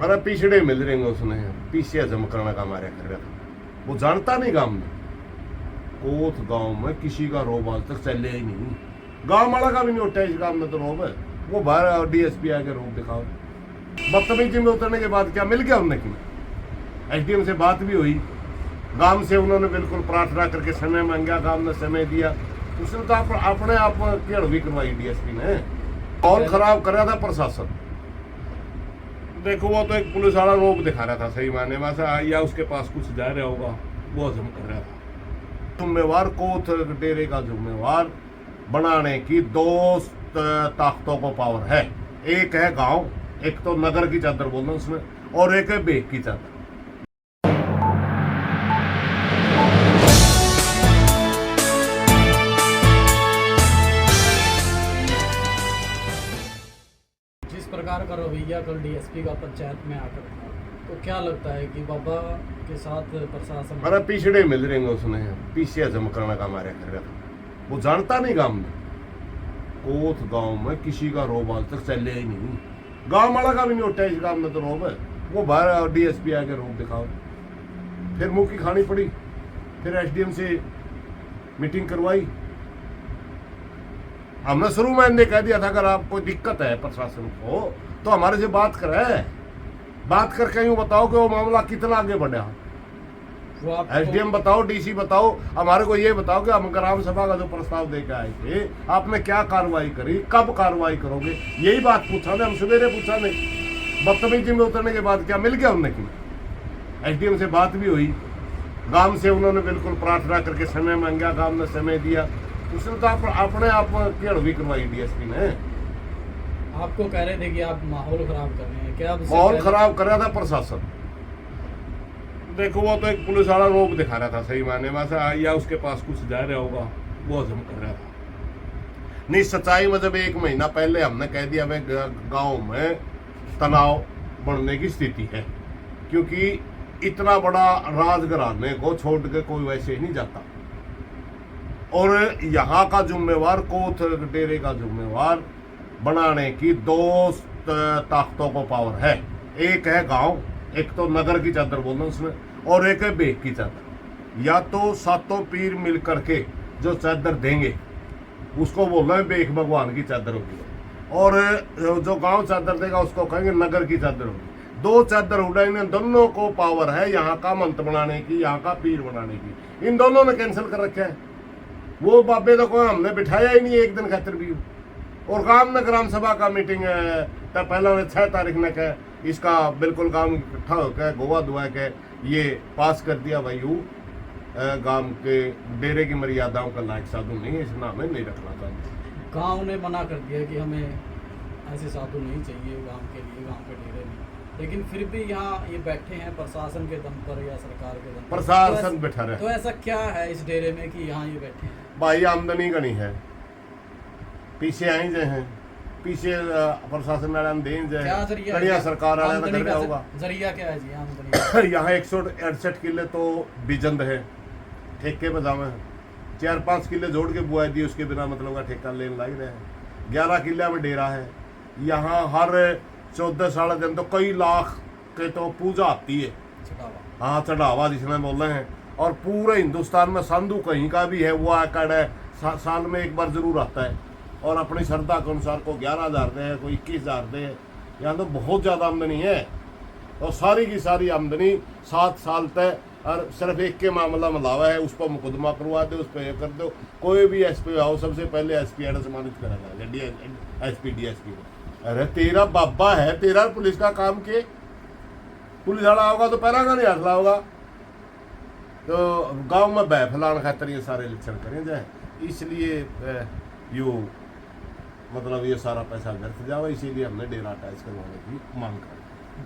मेरा पिछड़े मिल रहे उसने पीछे हजम करने का मारा कर रहा था। वो जानता नहीं गांव में, कोथ गांव में किसी का रोब आज तक चले ही नहीं। गांव वाला का भी नहीं उठा इस गांव में तो रोब है। वो बाहर डीएसपी आके रोब दिखाओ। बदतमीजी में उतरने के बाद क्या मिल गया उन्हें कि एसडीएम से बात भी हुई, गांव से उन्होंने बिल्कुल प्रार्थना करके समय मांगा, गांव ने समय दिया। उसने तो अपने आप केड़ भी करवाई डीएसपी ने। माहौल खराब कर रहा था प्रशासन। देखो वो तो एक पुलिस वाला रोब दिखा रहा था सही मायने में, या उसके पास कुछ जा रहा होगा, वो हजम कर रहा था। जिम्मेवार कोथ डेरे का जिम्मेवार बनाने की दो ताकतों को पावर है। एक है गांव, एक तो नगर की चादर बोलना उसमें, और एक है बेग की चादर। जिस प्रकार का रवैया कल डीएसपी का पंचायत में आकर था, तो क्या लगता है कि बाबा के साथ प्रशासन मेरा पिछड़े मिल रहे उसने पीछे हजम करने का मारा कर रहा था। वो जानता नहीं गांव में, कोथ गांव में किसी का रोब आज तक चले ही नहीं। गांव वाला का भी नहीं उठा इस गांव में तो रोब है। वो बाहर डीएसपी आके रोब दिखाओ। फिर मुंह की खानी पड़ी, फिर एसडीएम से मीटिंग करवाई। हमने शुरू में इन्हें कह दिया था अगर आप कोई दिक्कत है प्रशासन को तो हमारे से बात करे, बात करके यूं बताओ कि वो मामला कितना आगे बढ़ा। एसडीएम बताओ, डीसी बताओ, हमारे को ये बताओ कि हम ग्राम सभा का जो प्रस्ताव देकर आए थे आपने क्या कार्रवाई करी, कब कार्रवाई करोगे, यही बात पूछा ने। हम सवेरे पूछा नहीं। बदतमीजी में उतरने के बाद क्या मिल गया उन्हें कि एसडीएम से बात भी हुई, गांव से उन्होंने बिल्कुल प्रार्थना करके समय मांगा, गांव ने समय दिया। उसने तो अपने आप केड़ भी करवाई डीएसपी ने। आपको कह रहे थे कि आप माहौल खराब कर रहे हैं, क्या माहौल खराब कर रहा था प्रशासन। देखो वो तो एक पुलिस वाला रोब दिखा रहा था सही मायने में, या उसके पास कुछ जा रहा होगा, वो हजम कर रहा था। नहीं, सच्चाई में जब 1 महीना पहले हमने कह दिया हमें गांव में तनाव बढ़ने की स्थिति है, क्योंकि इतना बड़ा राजघराने को छोड़ के कोई वैसे ही नहीं जाता। और यहाँ का जिम्मेवार कोथ डेरे का जिम्मेवार बनाने की दो ताकतों को पावर है। एक है गांव, एक तो नगर की चादर बोलना उसमें, और एक है बेग की चादर। या तो सातों पीर मिल करके जो चादर देंगे उसको बोलना है बेग भगवान की चादर होगी, और जो गांव चादर देगा उसको कहेंगे नगर की चादर होगी। दो चादर उड़ाने, दोनों को पावर है यहाँ का मंत्र बनाने की, यहाँ का पीर बनाने की। इन दोनों ने कैंसिल कर रखा है। वो बाबे तो कोई हमने बिठाया ही नहीं एक दिन खातिर भी। और गांव में ग्राम सभा का मीटिंग तब पहले 6 तारीख ने कह इसका बिल्कुल गांव इकट्ठा होकर गोवा दुआ के ये पास कर दिया भाई गांव के डेरे की मर्यादाओं का लायक साधु नहीं है, इस नाम में नहीं रखना चाहते। गांव ने मना कर दिया कि हमें ऐसे साधु नहीं चाहिए गांव के लिए, गांव के डेरे में, लेकिन फिर भी यहाँ ये बैठे हैं प्रशासन के दम पर या सरकार के दम पर। प्रशासन बैठा रहे तो ऐसा क्या है इस डेरे में कि यहाँ ये बैठे हैं? भाई आमदनी का नहीं है, पीछे आई जे हैं, पीछे प्रशासन वाला देन जे क्या जरिया कड़िया सरकार वाला आमदनी का का होगा। जरिया क्या है जी आमदनी? यहाँ 168 किले तो बिजंद है, ठेके पे जावे हैं। 4-5 किले जोड़ के बुआई दी, उसके बिना मतलब का ठेका लेने लग रहे हैं। 11 किले में डेरा है। यहाँ हर 14 साल दिन तो कई लाख के तो पूजा आती है, हाँ चढ़ावा जिसमें बोल रहे हैं। और पूरे हिंदुस्तान में संधु कहीं का भी है वो आकड़ है, साल में एक बार जरूर आता है। और अपनी श्रद्धा के अनुसार को 11,000 दे, कोई 21,000 दे। यहाँ तो बहुत ज़्यादा आमदनी है, और सारी की सारी आमदनी 7 साल तक। और सिर्फ एक के मामला में लावा है, उस पर मुकदमा करवा दो, उस पर ये कर दो। कोई भी एसपी आओ सबसे पहले एसपी एड सम्मानित करेगा, एसपी डीएसपी को। अरे तेरा बाबा है, तेरा पुलिस का काम के पुलिस वाला होगा तो पैरा का नहीं हौसला होगा। तो गांव में बह फैलाने खातर ये सारे लक्षण करें जाए, इसलिए यू मतलब ये सारा पैसा व्यर्थ जाओ, इसीलिए हमने डेरा अटैच करवाने की मांग करी।